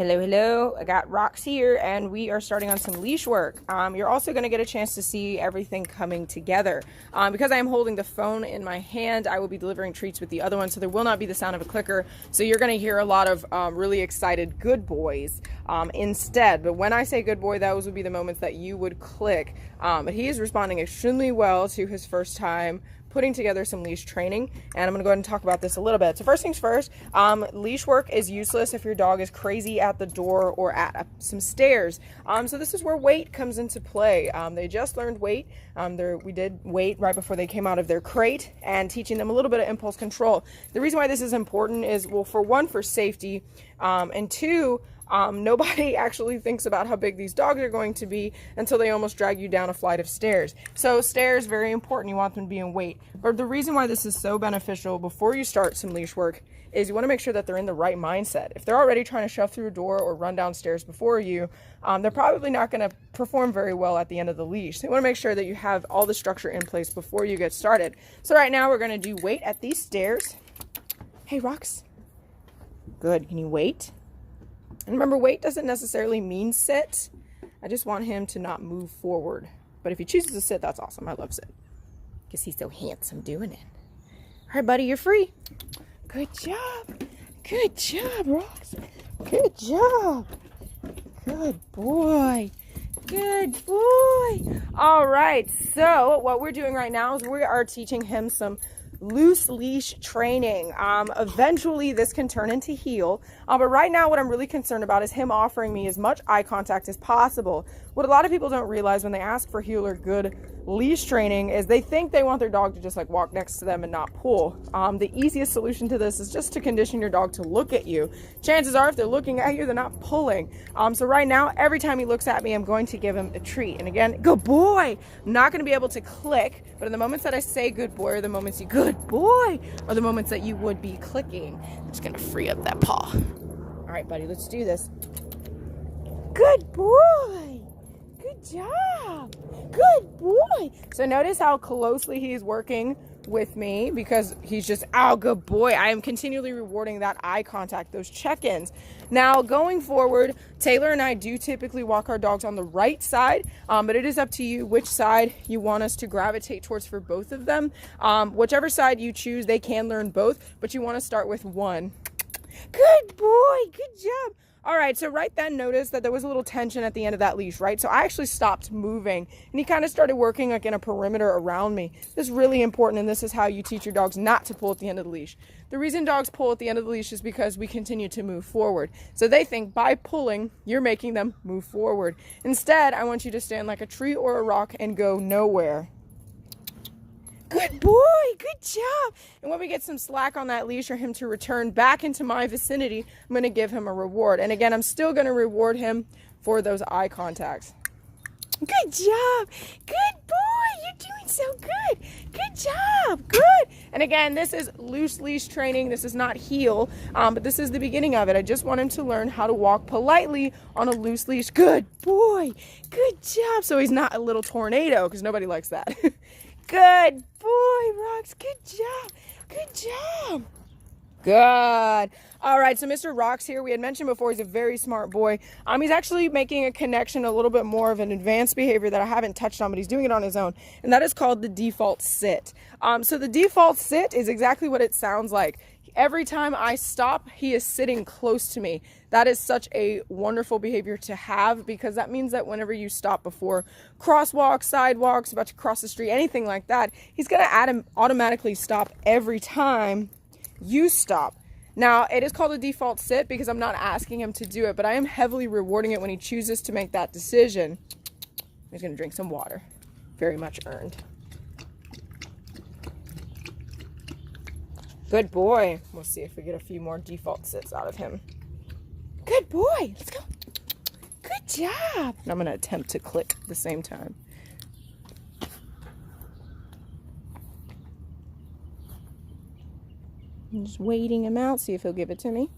Hello, hello. I got Rocks here, and we are starting on some leash work. You're also going to get a chance to see everything coming together. Because I am holding the phone in my hand, I will be delivering treats with the other one, so there will not be the sound of a clicker. So you're going to hear a lot of really excited good boys instead. But when I say good boy, those would be the moments that you would click. But he is responding extremely well to his first time putting together some leash training, and I'm going to go ahead and talk about this a little bit. So first things first, leash work is useless if your dog is crazy at the door or at some stairs. So this is where weight comes into play. They just learned weight. We did weight right before they came out of their crate, and teaching them a little bit of impulse control. The reason why this is important is, well, for one, for safety, and two, nobody actually thinks about how big these dogs are going to be until they almost drag you down a flight of stairs. So stairs, very important. You want them to be in weight. But the reason why this is so beneficial before you start some leash work is you want to make sure that they're in the right mindset. If they're already trying to shove through a door or run downstairs before you, they're probably not going to perform very well at the end of the leash. So you want to make sure that you have all the structure in place before you get started. So right now we're going to do weight at these stairs. Hey, Rocks. Good. Can you wait? And remember, weight doesn't necessarily mean sit. I just want him to not move forward. But if he chooses to sit, that's awesome. I love sit, because he's so handsome doing it. All right, buddy, you're free. Good job. Good job, Rocks. Good job. Good boy. Good boy. All right, so what we're doing right now is we are teaching him some loose leash training. Eventually this can turn into heel, but right now what I'm really concerned about is him offering me as much eye contact as possible. What a lot of people don't realize when they ask for heel or good leash training is they think they want their dog to just like walk next to them and not pull. The easiest solution to this is just to condition your dog to look at you. Chances are if they're looking at you, they're not pulling. So right now, every time he looks at me, I'm going to give him a treat. And again, good boy. I'm not going to be able to click, but in the moments that I say good boy are the moments you good boy are the moments that you would be clicking. I'm just going to free up that paw. All right, buddy, let's do this. Good boy. Good job. Good boy. So notice how closely he's working with me, because he's just, oh, good boy. I am continually rewarding that eye contact, those check-ins. Now, going forward, Taylor and I do typically walk our dogs on the right side, but it is up to you which side you want us to gravitate towards for both of them. Whichever side you choose, they can learn both, but you want to start with one. Good boy. Good job. All right, so right then, notice that there was a little tension at the end of that leash, right? So I actually stopped moving, and he kind of started working like in a perimeter around me. This is really important, and this is how you teach your dogs not to pull at the end of the leash. The reason dogs pull at the end of the leash is because we continue to move forward. So they think by pulling, you're making them move forward. Instead, I want you to stand like a tree or a rock and go nowhere. Good boy, good job. And when we get some slack on that leash or him to return back into my vicinity, I'm going to give him a reward. And again, I'm still going to reward him for those eye contacts. Good job. Good boy. You're doing so good. Good job. Good. And again, this is loose leash training. This is not heel, but this is the beginning of it. I just want him to learn how to walk politely on a loose leash. Good boy. Good job. So he's not a little tornado, because nobody likes that. Good boy, Rocks. Good job. Good job. Good. All right, so Mr. Rocks here, we had mentioned before, he's a very smart boy. He's actually making a connection, a little bit more of an advanced behavior that I haven't touched on, but he's doing it on his own, and that is called the default sit. So the default sit is exactly what it sounds like. Every time I stop, he is sitting close to me. That is such a wonderful behavior to have, because that means that whenever you stop before crosswalks, sidewalks, about to cross the street, anything like that, he's going to automatically stop every time you stop. Now, it is called a default sit because I'm not asking him to do it, but I am heavily rewarding it when he chooses to make that decision. He's going to drink some water. Very much earned. Good boy. We'll see if we get a few more default sits out of him. Good boy. Let's go. Good job. And I'm going to attempt to click at the same time. I'm just waiting him out, see if he'll give it to me.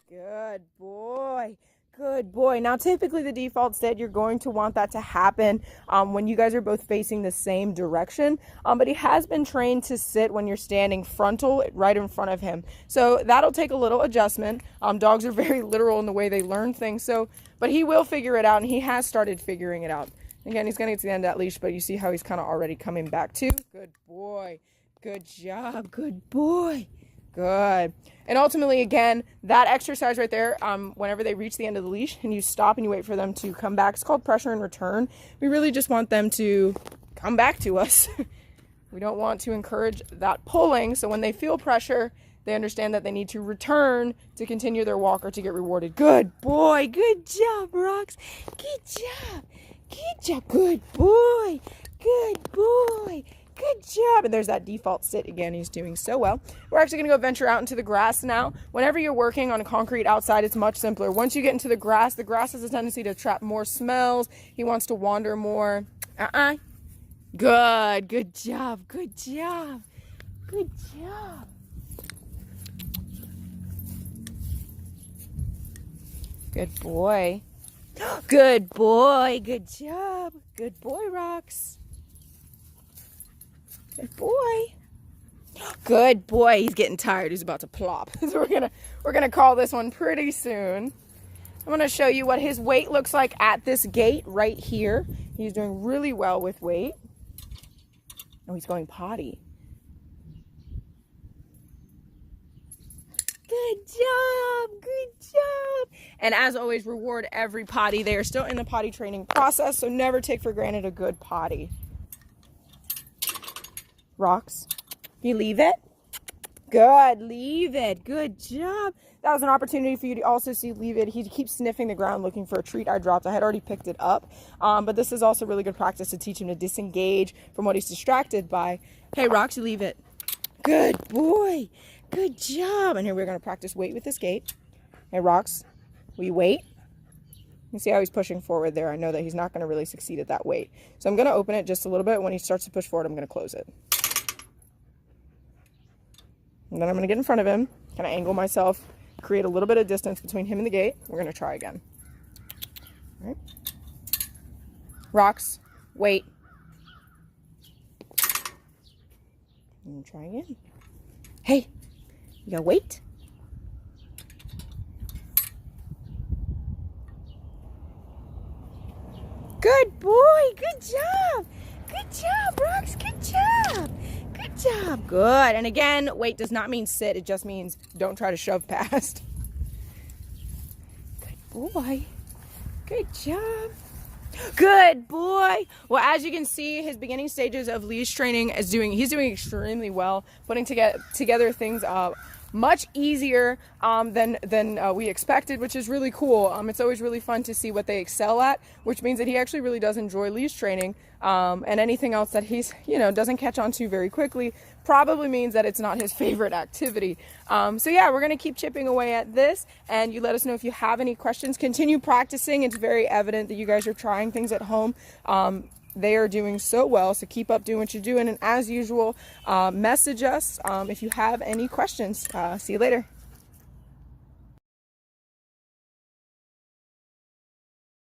Good boy. Good boy. Now, typically the default state, you're going to want that to happen when you guys are both facing the same direction. But he has been trained to sit when you're standing frontal right in front of him. So that'll take a little adjustment. Dogs are very literal in the way they learn things. But he will figure it out, and he has started figuring it out. Again, he's going to get to the end of that leash, but you see how he's kind of already coming back too. Good boy. Good job. Good boy. Good. And ultimately, again, that exercise right there, whenever they reach the end of the leash and you stop and you wait for them to come back, it's called pressure and return. We really just want them to come back to us. We don't want to encourage that pulling. So when they feel pressure, they understand that they need to return to continue their walk or to get rewarded. Good boy. Good job, Rox. Good job. Good job. Good boy. Good boy. Good job. And there's that default sit again. He's doing so well. We're actually going to go venture out into the grass now. Whenever you're working on concrete outside, it's much simpler. Once you get into the grass has a tendency to trap more smells. He wants to wander more. Good. Good job. Good job. Good job. Good boy. Good boy. Good job. Good boy, Rox. Good boy. Good boy. He's getting tired. He's about to plop. So we're gonna call this one pretty soon. I'm going to show you what his weight looks like at this gait right here. He's doing really well with weight. Oh, he's going potty. Good job. Good job. And as always, reward every potty. They are still in the potty training process, so never take for granted a good potty. Rox, you leave it? Good, leave it. Good job. That was an opportunity for you to also see leave it. He keeps sniffing the ground looking for a treat I dropped. I had already picked it up, but this is also really good practice to teach him to disengage from what he's distracted by. Hey, Rox, you leave it. Good boy. Good job. And here we're going to practice wait with this gait. Hey, Rox, will you wait? You see how he's pushing forward there. I know that he's not going to really succeed at that weight. So I'm going to open it just a little bit. When he starts to push forward, I'm going to close it. And then I'm going to get in front of him, kind of angle myself, create a little bit of distance between him and the gate. We're going to try again. All right. Rox, wait. And try again. Hey, you gotta wait. Good boy. Good job. Good job, Rox. Good job. Good job. Good. And again, wait does not mean sit. It just means don't try to shove past. Good boy. Good job. Good boy. Well, as you can see, his beginning stages of leash training he's doing extremely well, putting together things much easier than we expected, which is really cool. It's always really fun to see what they excel at, which means that he actually really does enjoy leash training, and anything else that he's doesn't catch on to very quickly probably means that it's not his favorite activity. So yeah, we're going to keep chipping away at this, and you let us know if you have any questions. Continue practicing. It's very evident that you guys are trying things at home. They are doing so well, so keep up doing what you're doing, and as usual, message us if you have any questions. See you later.